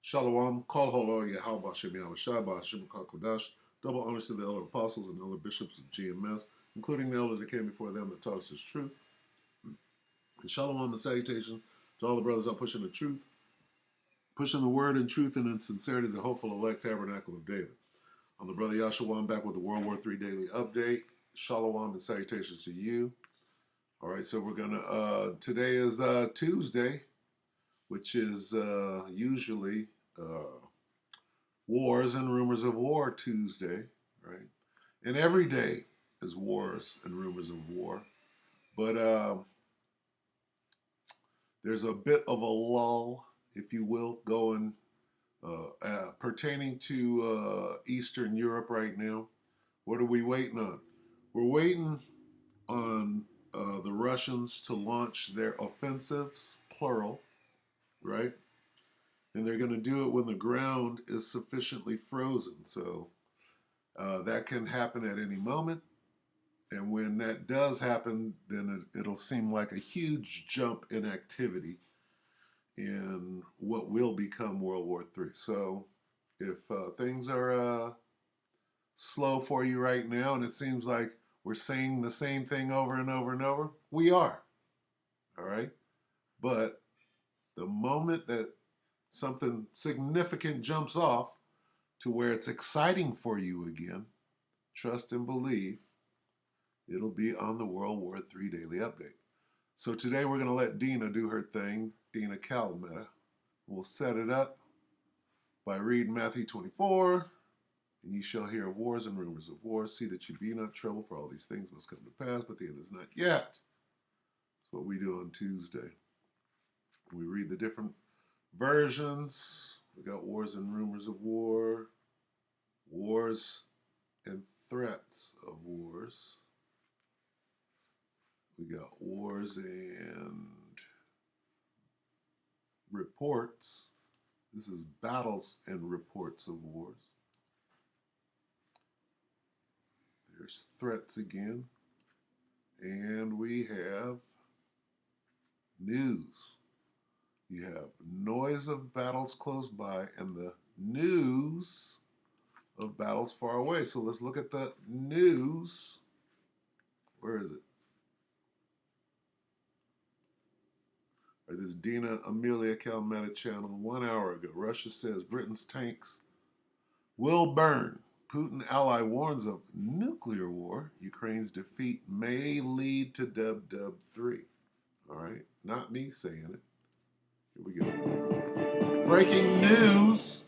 Shalom, Kol Holo, Yahweh Hashem Yahweh Shai, Hashem Kakodash, double honors to the elder apostles and elder bishops of GMS, including the elders that came before them that taught us his truth. And shalom and salutations to all the brothers out pushing the truth, pushing the word and truth and in sincerity, the hopeful elect tabernacle of David. I'm the brother Yahshua. I'm back with the WW3 Daily update. Shalom and salutations to you. All right, so we're gonna, today is Tuesday, which is usually Wars and Rumors of War Tuesday, right? And every day is Wars and Rumors of War. But there's a bit of a lull, if you will, going pertaining to Eastern Europe right now. What are we waiting on? We're waiting on the Russians to launch their offensives, plural, right? And they're going to do it when the ground is sufficiently frozen. So that can happen at any moment. And when that does happen, then it'll seem like a huge jump in activity in what will become World War III. So if things are slow for you right now, and it seems like we're saying the same thing over and over and over, we are. All right? But the moment that something significant jumps off to where it's exciting for you again, trust and believe, it'll be on the World War III Daily Update. So today we're going to let Dina do her thing, Dina Calmetta. We'll set it up by reading Matthew 24, and you shall hear of wars and rumors of wars. See that you be not troubled, for all these things must come to pass, but the end is not yet. That's what we do on Tuesday. We read the different versions. We got wars and rumors of war, wars and threats of wars. We got wars and reports. This is battles and reports of wars. There's threats again. And we have news. You have noise of battles close by and the news of battles far away. So let's look at the news. Where is it? All right, this is Dina Amelia Calmetta channel 1 hour ago. Russia says Britain's tanks will burn. Putin ally warns of nuclear war. Ukraine's defeat may lead to WW3. All right, not me saying it. Here we go. Breaking news.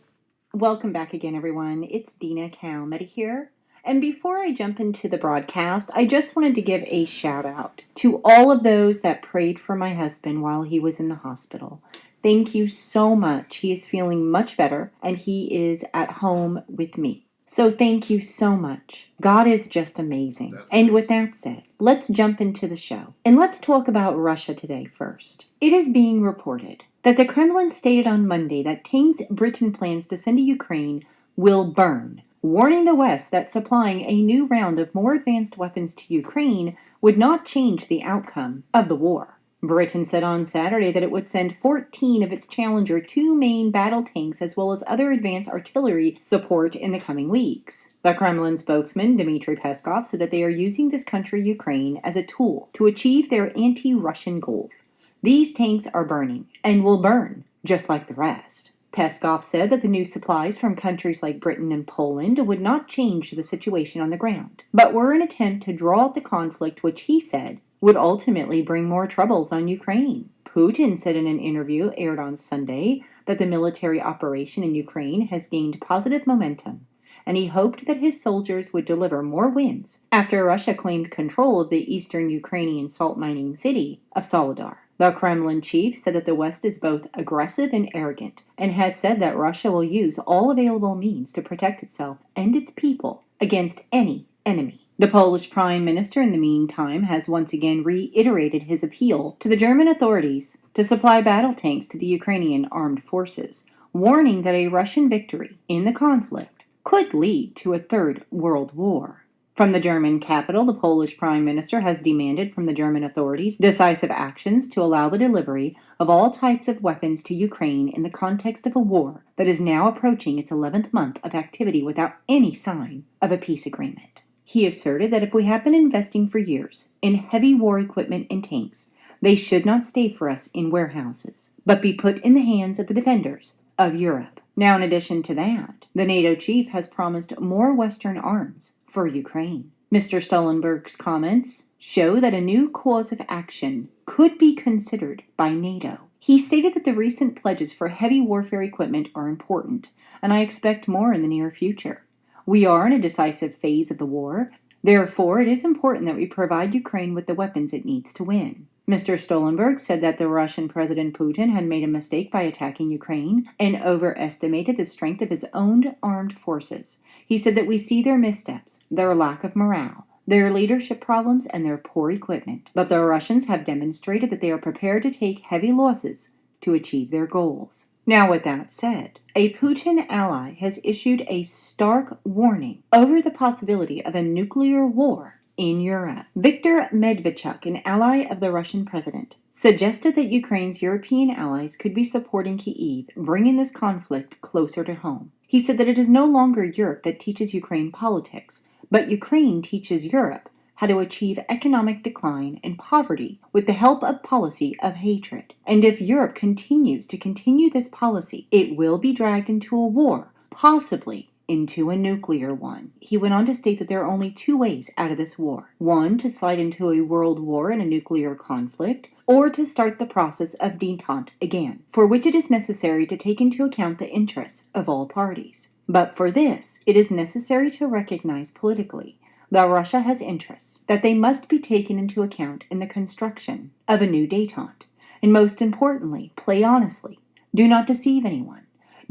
Welcome back again, everyone. It's Dina Calmetta here. And before I jump into the broadcast, I just wanted to give a shout out to all of those that prayed for my husband while he was in the hospital. Thank you so much. He is feeling much better and he is at home with me. So thank you so much. God is just amazing. And with that said, let's jump into the show. And let's talk about Russia today first. It is being reported that the Kremlin stated on Monday that tanks Britain plans to send to Ukraine will burn, warning the West that supplying a new round of more advanced weapons to Ukraine would not change the outcome of the war. Britain said on Saturday that it would send 14 of its Challenger 2 main battle tanks as well as other advanced artillery support in the coming weeks. The Kremlin spokesman, Dmitry Peskov, said that they are using this country, Ukraine, as a tool to achieve their anti-Russian goals. These tanks are burning and will burn just like the rest. Peskov said that the new supplies from countries like Britain and Poland would not change the situation on the ground, but were an attempt to draw out the conflict, which he said would ultimately bring more troubles on Ukraine. Putin said in an interview aired on Sunday that the military operation in Ukraine has gained positive momentum, and he hoped that his soldiers would deliver more wins after Russia claimed control of the eastern Ukrainian salt mining city of Soledar. The Kremlin chief said that the West is both aggressive and arrogant, and has said that Russia will use all available means to protect itself and its people against any enemy. The Polish Prime Minister, in the meantime, has once again reiterated his appeal to the German authorities to supply battle tanks to the Ukrainian armed forces, warning that a Russian victory in the conflict could lead to a third world war. From the German capital, the Polish Prime Minister has demanded from the German authorities decisive actions to allow the delivery of all types of weapons to Ukraine in the context of a war that is now approaching its 11th month of activity without any sign of a peace agreement. He asserted that if we have been investing for years in heavy war equipment and tanks, they should not stay for us in warehouses, but be put in the hands of the defenders of Europe. Now, in addition to that, the NATO chief has promised more Western arms for Ukraine. Mr. Stoltenberg's comments show that a new course of action could be considered by NATO. He stated that the recent pledges for heavy warfare equipment are important, and I expect more in the near future. We are in a decisive phase of the war. Therefore, it is important that we provide Ukraine with the weapons it needs to win. Mr. Stoltenberg said that the Russian President Putin had made a mistake by attacking Ukraine and overestimated the strength of his own armed forces. He said that we see their missteps, their lack of morale, their leadership problems, and their poor equipment. But the Russians have demonstrated that they are prepared to take heavy losses to achieve their goals. Now, with that said, a Putin ally has issued a stark warning over the possibility of a nuclear war in Europe. Viktor Medvedchuk, an ally of the Russian president, suggested that Ukraine's European allies could be supporting Kyiv, bringing this conflict closer to home. He said that it is no longer Europe that teaches Ukraine politics, but Ukraine teaches Europe how to achieve economic decline and poverty with the help of policy of hatred. And if Europe continues to continue this policy, it will be dragged into a war, possibly into a nuclear one. He went on to state that there are only two ways out of this war. One, to slide into a world war and a nuclear conflict, or to start the process of détente again, for which it is necessary to take into account the interests of all parties. But for this, it is necessary to recognize politically that Russia has interests, that they must be taken into account in the construction of a new détente. And most importantly, play honestly. Do not deceive anyone.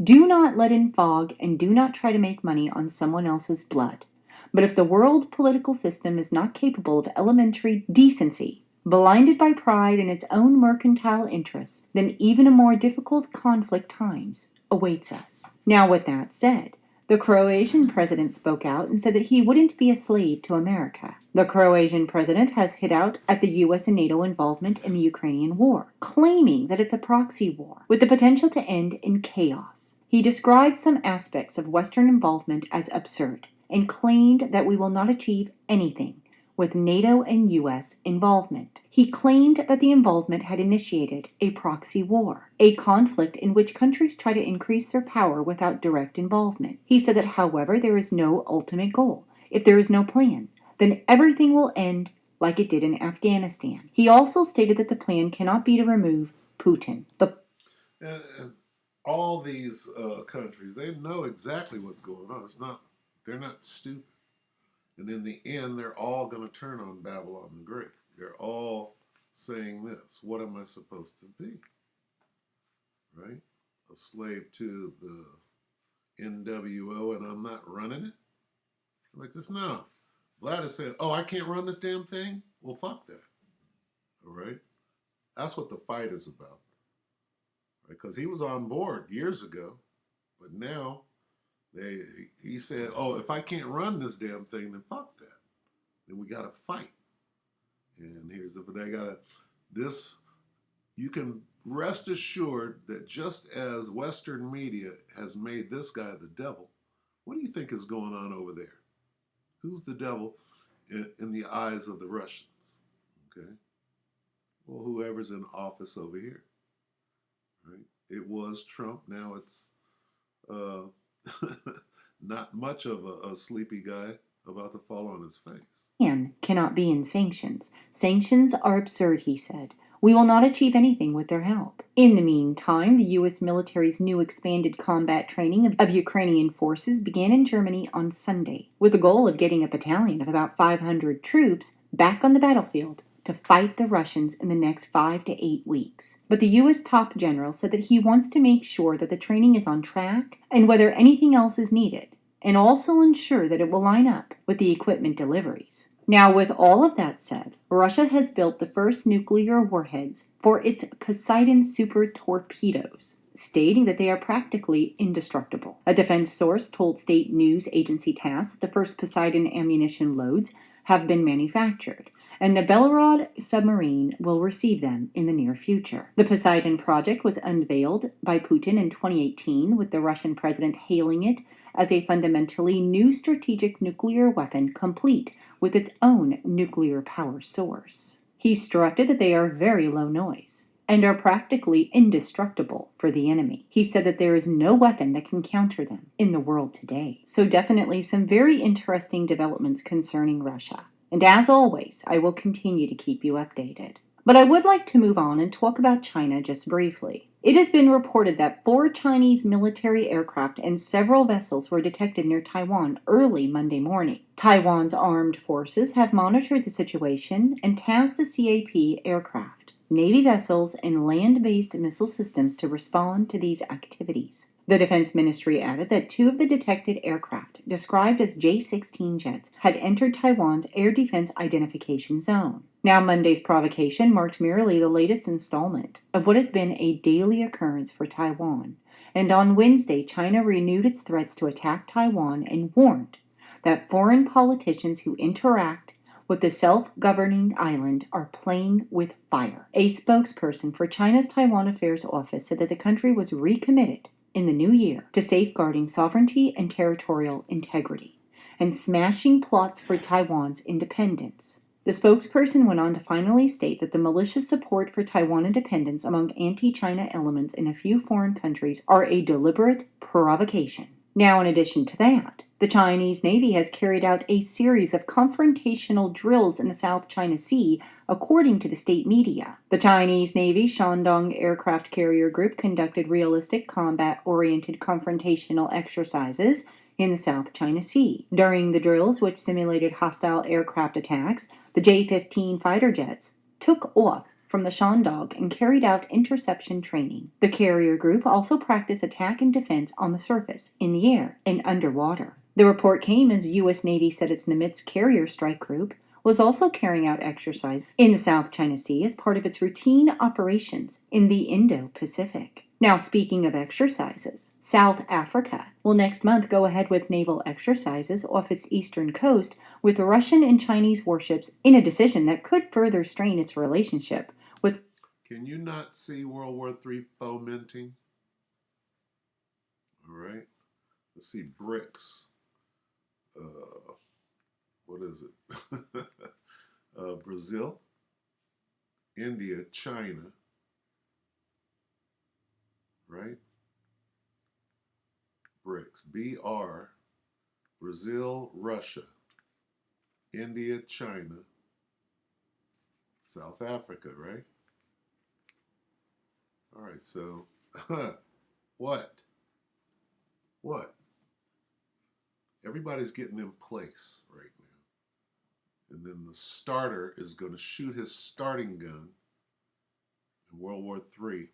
Do not let in fog, and do not try to make money on someone else's blood. But if the world political system is not capable of elementary decency, blinded by pride and its own mercantile interests, then even a more difficult conflict times awaits us. Now, with that said, the Croatian president spoke out and said that he wouldn't be a slave to America. The Croatian president has hit out at the U.S. and NATO involvement in the Ukrainian war, claiming that it's a proxy war with the potential to end in chaos. He described some aspects of Western involvement as absurd and claimed that we will not achieve anything with NATO and U.S. involvement. He claimed that the involvement had initiated a proxy war, a conflict in which countries try to increase their power without direct involvement. He said that, however, there is no ultimate goal. If there is no plan, then everything will end like it did in Afghanistan. He also stated that the plan cannot be to remove Putin. And all these countries, they know exactly what's going on. They're not stupid. And in the end, they're all going to turn on Babylon the Great. They're all saying this: what am I supposed to be? Right? A slave to the NWO, and I'm not running it? Like this? No. Vlad is saying, oh, I can't run this damn thing? Well, fuck that. All right? That's what the fight is about. Right? Because he was on board years ago, but now he said, oh, if I can't run this damn thing, then fuck that. Then we got to fight. And here's you can rest assured that just as Western media has made this guy the devil, what do you think is going on over there? Who's the devil in the eyes of the Russians? Okay. Well, whoever's in office over here. Right? It was Trump. Now it's not much of a sleepy guy about to fall on his face. Man cannot be in sanctions. Sanctions are absurd, he said. We will not achieve anything with their help. In the meantime, the U.S. military's new expanded combat training of Ukrainian forces began in Germany on Sunday, with the goal of getting a battalion of about 500 troops back on the battlefield to fight the Russians in the next 5 to 8 weeks. But the U.S. top general said that he wants to make sure that the training is on track and whether anything else is needed, and also ensure that it will line up with the equipment deliveries. Now, with all of that said, Russia has built the first nuclear warheads for its Poseidon super torpedoes. stating that they are practically indestructible. A defense source told state news agency TASS that the first Poseidon ammunition loads have been manufactured, and the Belgorod submarine will receive them in the near future. The Poseidon project was unveiled by Putin in 2018, with the Russian president hailing it as a fundamentally new strategic nuclear weapon complete with its own nuclear power source. He strutted that they are very low noise and are practically indestructible for the enemy. He said that there is no weapon that can counter them in the world today. So definitely some very interesting developments concerning Russia. And as always, I will continue to keep you updated. But I would like to move on and talk about China just briefly. It has been reported that 4 Chinese military aircraft and several vessels were detected near Taiwan early Monday morning. Taiwan's armed forces have monitored the situation and tasked the CAP aircraft, Navy vessels, and land-based missile systems to respond to these activities. The Defense Ministry added that 2 of the detected aircraft, described as J-16 jets, had entered Taiwan's air defense identification zone. Now, Monday's provocation marked merely the latest installment of what has been a daily occurrence for Taiwan. And on Wednesday, China renewed its threats to attack Taiwan and warned that foreign politicians who interact with the self-governing island are playing with fire. A spokesperson for China's Taiwan Affairs Office said that the country was recommitted in the new year to safeguarding sovereignty and territorial integrity and smashing plots for Taiwan's independence. The spokesperson went on to finally state that the malicious support for Taiwan independence among anti-China elements in a few foreign countries are a deliberate provocation. Now, in addition to that, the Chinese Navy has carried out a series of confrontational drills in the South China Sea, according to the state media. The Chinese Navy's Shandong Aircraft Carrier Group conducted realistic combat-oriented confrontational exercises in the South China Sea. During the drills, which simulated hostile aircraft attacks, the J-15 fighter jets took off from the Shandong and carried out interception training. The carrier group also practiced attack and defense on the surface, in the air, and underwater. The report came as U.S. Navy said its Nimitz Carrier Strike Group was also carrying out exercises in the South China Sea as part of its routine operations in the Indo-Pacific. Now, speaking of exercises, South Africa will next month go ahead with naval exercises off its eastern coast with Russian and Chinese warships in a decision that could further strain its relationship with... Can you not see World War III fomenting? All right. Let's see, BRICS. What is it? Brazil, India, China, right? BRICS. BR, Brazil, Russia, India, China, South Africa, right? All right, so what? What? Everybody's getting in place right now. And then the starter is going to shoot his starting gun, and World War III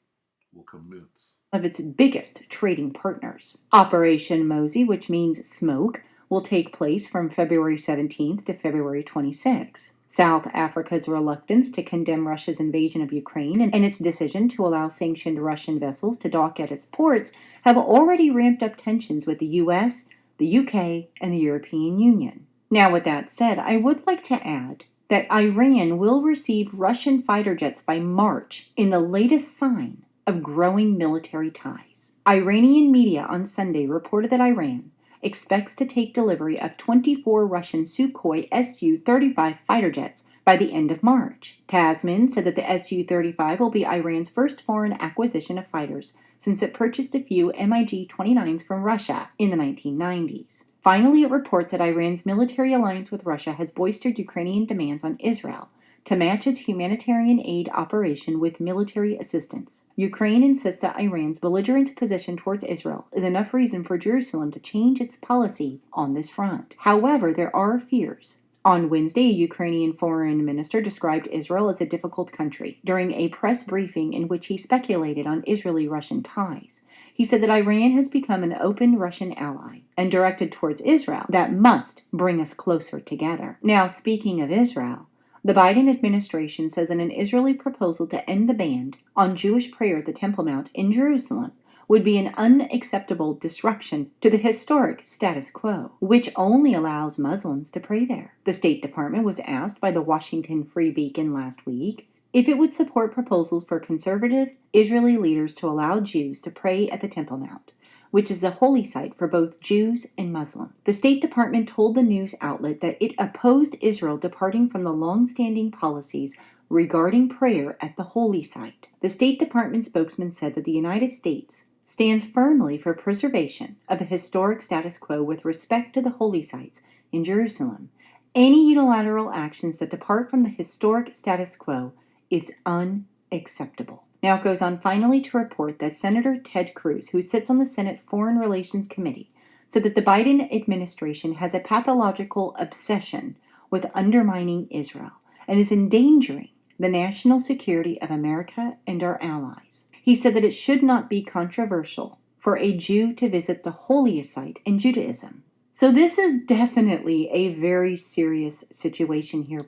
will commence. Of its biggest trading partners. Operation Mosey, which means smoke, will take place from February 17th to February 26th. South Africa's reluctance to condemn Russia's invasion of Ukraine and its decision to allow sanctioned Russian vessels to dock at its ports have already ramped up tensions with the US, the UK, and the European Union. Now, with that said, I would like to add that Iran will receive Russian fighter jets by March in the latest sign of growing military ties. Iranian media on Sunday reported that Iran expects to take delivery of 24 Russian Sukhoi Su-35 fighter jets by the end of March. Tasman said that the Su-35 will be Iran's first foreign acquisition of fighters since it purchased a few MiG-29s from Russia in the 1990s. Finally, it reports that Iran's military alliance with Russia has boosted Ukrainian demands on Israel to match its humanitarian aid operation with military assistance. Ukraine insists that Iran's belligerent position towards Israel is enough reason for Jerusalem to change its policy on this front. However, there are fears. On Wednesday, a Ukrainian foreign minister described Israel as a difficult country during a press briefing in which he speculated on Israeli-Russian ties. He said that Iran has become an open Russian ally and directed towards Israel that must bring us closer together. Now, speaking of Israel, the Biden administration says that an Israeli proposal to end the ban on Jewish prayer at the Temple Mount in Jerusalem would be an unacceptable disruption to the historic status quo, which only allows Muslims to pray there. The State Department was asked by the Washington Free Beacon last week if it would support proposals for conservative Israeli leaders to allow Jews to pray at the Temple Mount, which is a holy site for both Jews and Muslims. The State Department told the news outlet that it opposed Israel departing from the long-standing policies regarding prayer at the holy site. The State Department spokesman said that the United States stands firmly for preservation of the historic status quo with respect to the holy sites in Jerusalem. Any unilateral actions that depart from the historic status quo is unacceptable. Now it goes on finally to report that Senator Ted Cruz, who sits on the Senate Foreign Relations Committee, said that the Biden administration has a pathological obsession with undermining Israel and is endangering the national security of America and our allies. He said that it should not be controversial for a Jew to visit the holiest site in Judaism. So this is definitely a very serious situation here.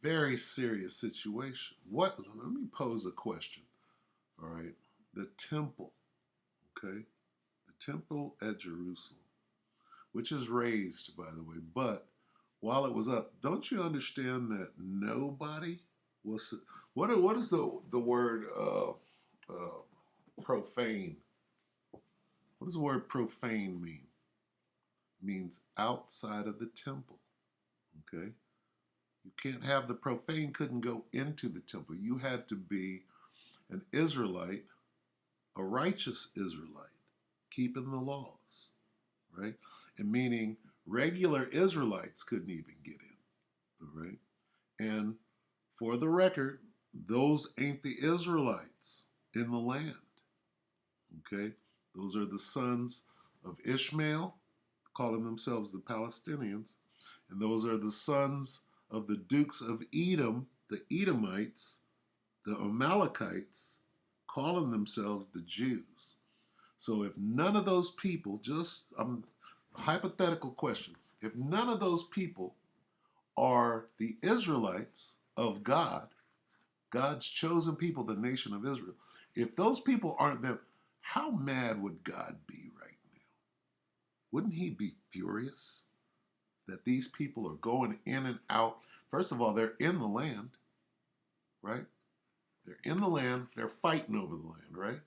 Very serious situation. Let me pose a question. All right. The temple, okay? The temple at Jerusalem, which is raised, by the way, but while it was up, don't you understand that nobody was, what is the word profane? What does the word profane mean? It means outside of the temple, okay? You can't have the profane couldn't go into the temple. You had to be an Israelite, a righteous Israelite, keeping the laws, right? And meaning regular Israelites couldn't even get in, all right? And for the record, those ain't the Israelites in the land, okay? Those are the sons of Ishmael, calling themselves the Palestinians, and those are the sons of the dukes of Edom, the Edomites, the Amalekites, calling themselves the Jews. So if none of those people, just a hypothetical question, if none of those people are the Israelites of God, God's chosen people, the nation of Israel, if those people aren't them, how mad would God be right now? Wouldn't he be furious that these people are going in and out? First of all, they're in the land, right? They're in the land, they're fighting over the land, right?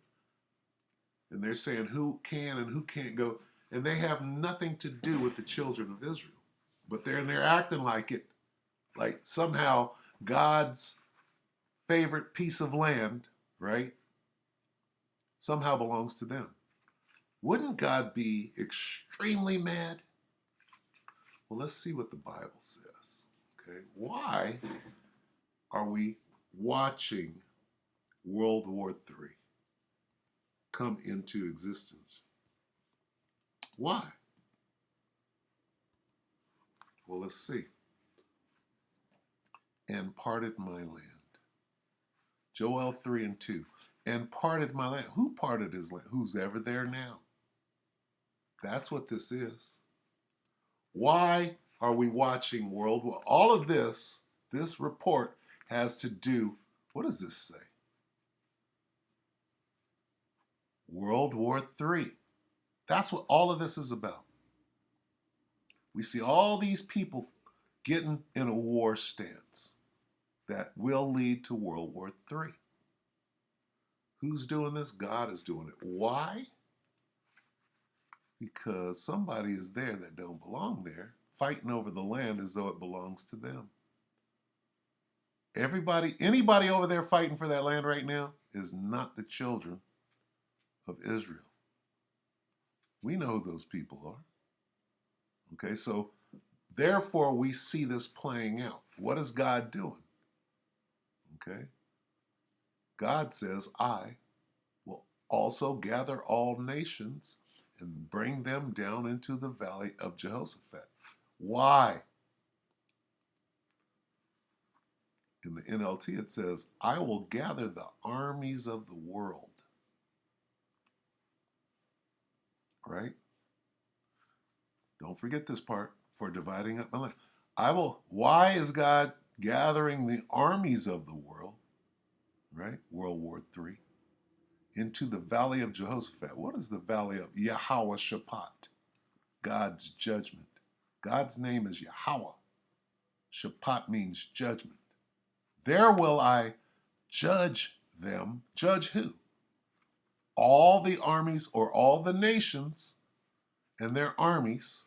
And they're saying who can and who can't go. And they have nothing to do with the children of Israel. But they're acting like it, like somehow God's favorite piece of land, right, somehow belongs to them. Wouldn't God be extremely mad? Well, let's see what the Bible says. Okay, why are we watching World War III come into existence? Why? Well, let's see. And parted my land. Joel 3 and 2. And parted my land. Who parted his land? Who's ever there now? That's what this is. Why are we watching World War? All of this report has to do, what does this say? World War III. That's what all of this is about. We see all these people getting in a war stance that will lead to World War III. Who's doing this? God is doing it. Why? Because somebody is there that don't belong there, fighting over the land as though it belongs to them. Anybody over there fighting for that land right now is not the children of Israel. We know who those people are. Okay, so therefore we see this playing out. What is God doing? Okay, God says, I will also gather all nations and bring them down into the valley of Jehoshaphat. Why? In the NLT it says, I will gather the armies of the world. Right? Don't forget this part, for dividing up my land. Why is God gathering the armies of the world? Right? World War III. into the valley of Jehoshaphat. What is the valley of Yahweh Shaphat? God's judgment. God's name is Yahweh. Shaphat means judgment. There will I judge them. Judge who? All the armies or all the nations and their armies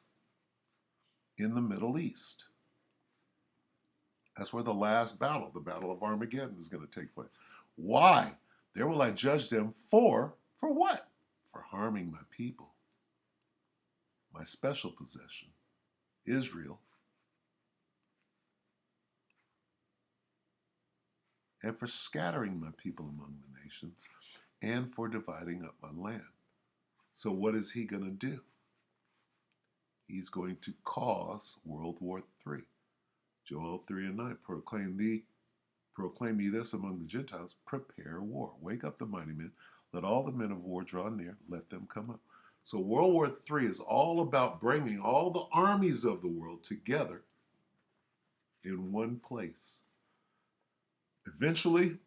in the Middle East. That's where the last battle, the Battle of Armageddon, is going to take place. Why? There will I judge them for what? For harming my people, my special possession, Israel, and for scattering my people among the nations, and for dividing up my land. So what is he going to do? He's going to cause World War III. Joel 3:9, proclaim ye this among the Gentiles, prepare war. Wake up the mighty men, let all the men of war draw near, let them come up. So World War III is all about bringing all the armies of the world together in one place. Eventually,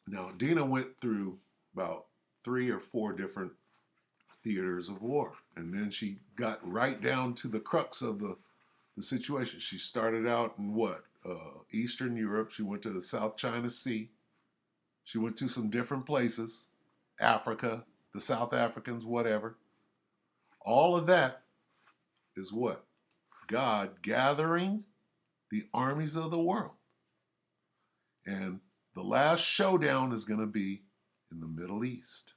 now Dina went through about 3 or 4 different theaters of war, and then she got right down to the crux of the situation. She started out in Eastern Europe. She went to the South China Sea. She went to some different places, Africa, the South Africans, whatever. All of that is what? God gathering the armies of the world. And the last showdown is going to be in the Middle East,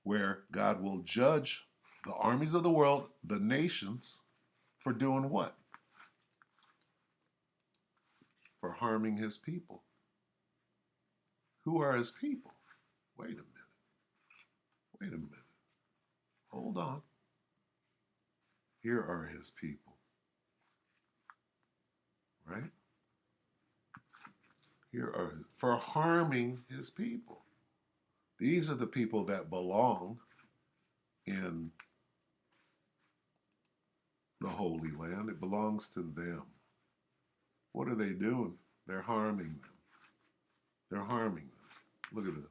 where God will judge the armies of the world, the nations, for doing what? For harming his people. Who are his people? Wait a minute. Wait a minute. Hold on. Here are his people. Right? Here are for harming his people. These are the people that belong in the Holy Land. It belongs to them. What are they doing? They're harming them. They're harming them. Look at this.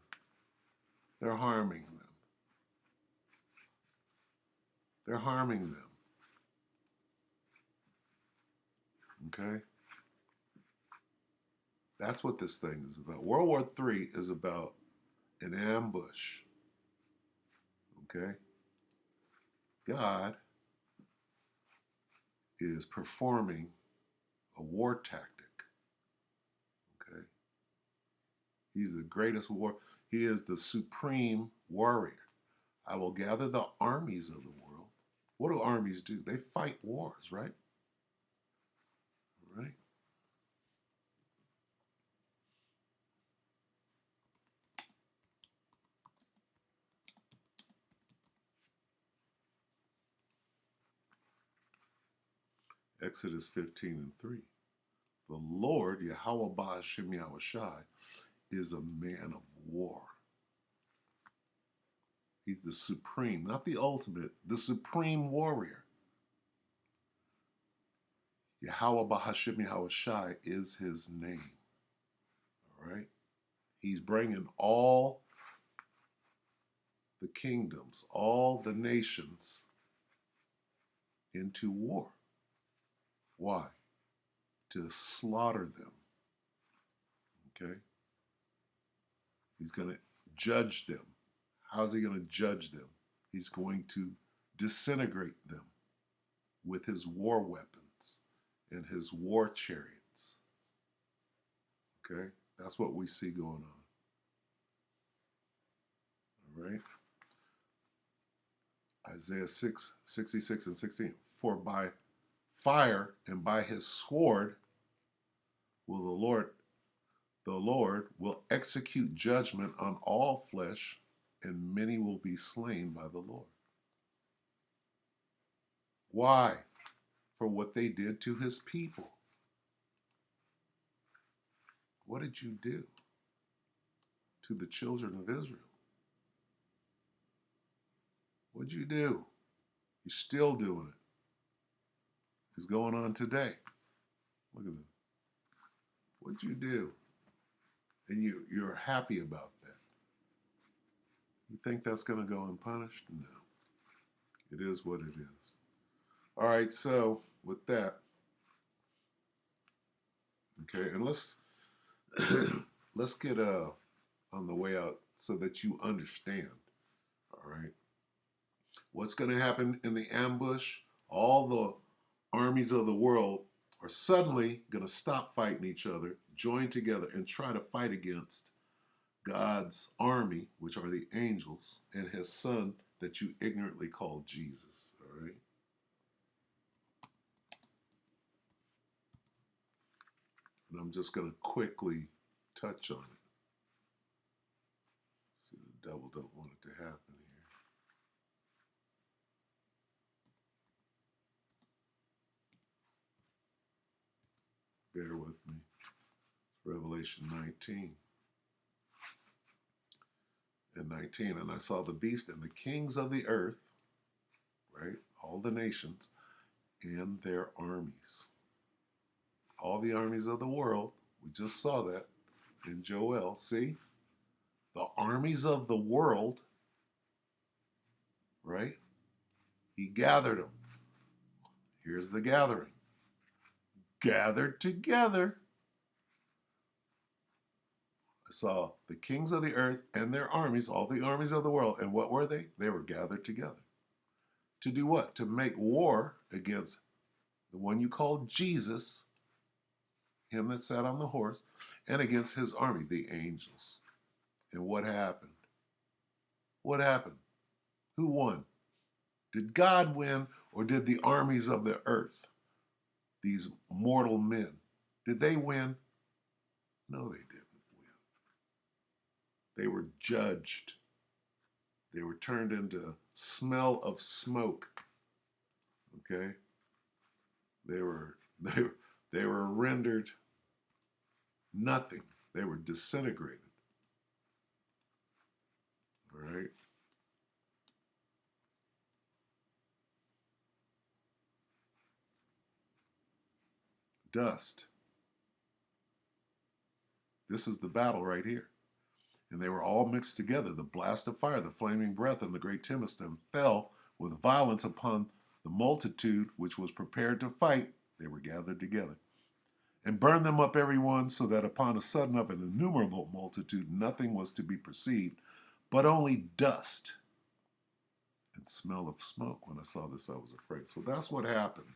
They're harming them. They're harming them. Okay? That's what this thing is about. World War III is about an ambush. Okay? God is performing a war tactic. Okay? He's the greatest war. He is the supreme warrior. I will gather the armies of the world. What do armies do? They fight wars, right? Right? Exodus 15:3. The Lord, Yahweh Ba'ashem Yahushai, is a man of war. He's the supreme, not the ultimate, the supreme warrior. Yahweh Ba'ashem Yahushai is his name. All right? He's bringing all the kingdoms, all the nations into war. Why? To slaughter them. Okay? He's going to judge them. How's he going to judge them? He's going to disintegrate them with his war weapons and his war chariots. Okay? That's what we see going on. All right? Isaiah 6:66 and 16. For by fire and by his sword will the Lord will execute judgment on all flesh, and many will be slain by the Lord. Why? For what they did to his people. What did you do to the children of Israel? What'd you do? You're still doing it. It's going on today. Look at this. What'd you do? And you're happy about that. You think that's going to go unpunished? No. It is what it is. All right, so with that, okay, and let's let's get on the way out so that you understand. All right, what's going to happen in the ambush? All the armies of the world are suddenly going to stop fighting each other, join together, and try to fight against God's army, which are the angels, and his son that you ignorantly call Jesus. All right. And I'm just going to quickly touch on it. See, the devil don't want it to happen here. Bear with me. Revelation 19 and 19. And I saw the beast and the kings of the earth, right? All the nations and their armies. All the armies of the world. We just saw that in Joel. See? The armies of the world, right? He gathered them. Here's the gathering. Gathered together. I saw the kings of the earth and their armies, all the armies of the world. And what were they? They were gathered together. To do what? To make war against the one you call Jesus, him that sat on the horse, and against his army, the angels. And what happened? What happened? Who won? Did God win, or did the armies of the earth, these mortal men, did they win? No, they didn't win. They were judged. They were turned into smell of smoke. Okay? They were they were rendered nothing. They were disintegrated. All right? Dust. This is the battle right here. And they were all mixed together. The blast of fire, the flaming breath, and the great tempest fell with violence upon the multitude which was prepared to fight. They were gathered together. And burned them up every one, so that upon a sudden of an innumerable multitude nothing was to be perceived, but only dust and smell of smoke. When I saw this, I was afraid. So that's what happened.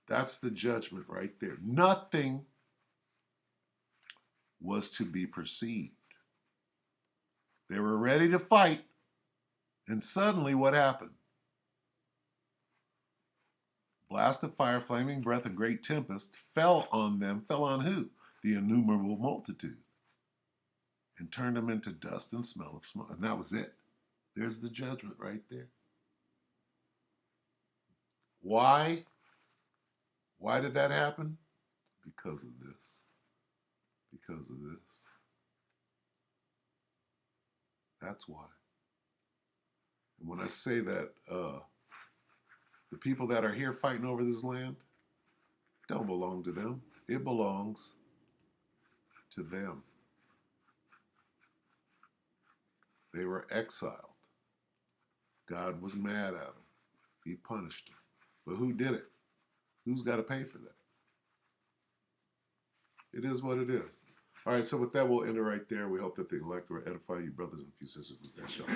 That's the judgment right there. Nothing was to be perceived. They were ready to fight, and suddenly what happened? Blast of fire, flaming breath, and great tempest fell on them. Fell on who? The innumerable multitude. And turned them into dust and smell of smoke. And that was it. There's the judgment right there. Why? Why did that happen? Because of this. Because of this. That's why. And when I say that the people that are here fighting over this land don't belong to them. It belongs to them. They were exiled. God was mad at them. He punished them. But who did it? Who's got to pay for that? It is what it is. All right, so with that, we'll end it right there. We hope that the elect will edify you, brothers and sisters, with that shall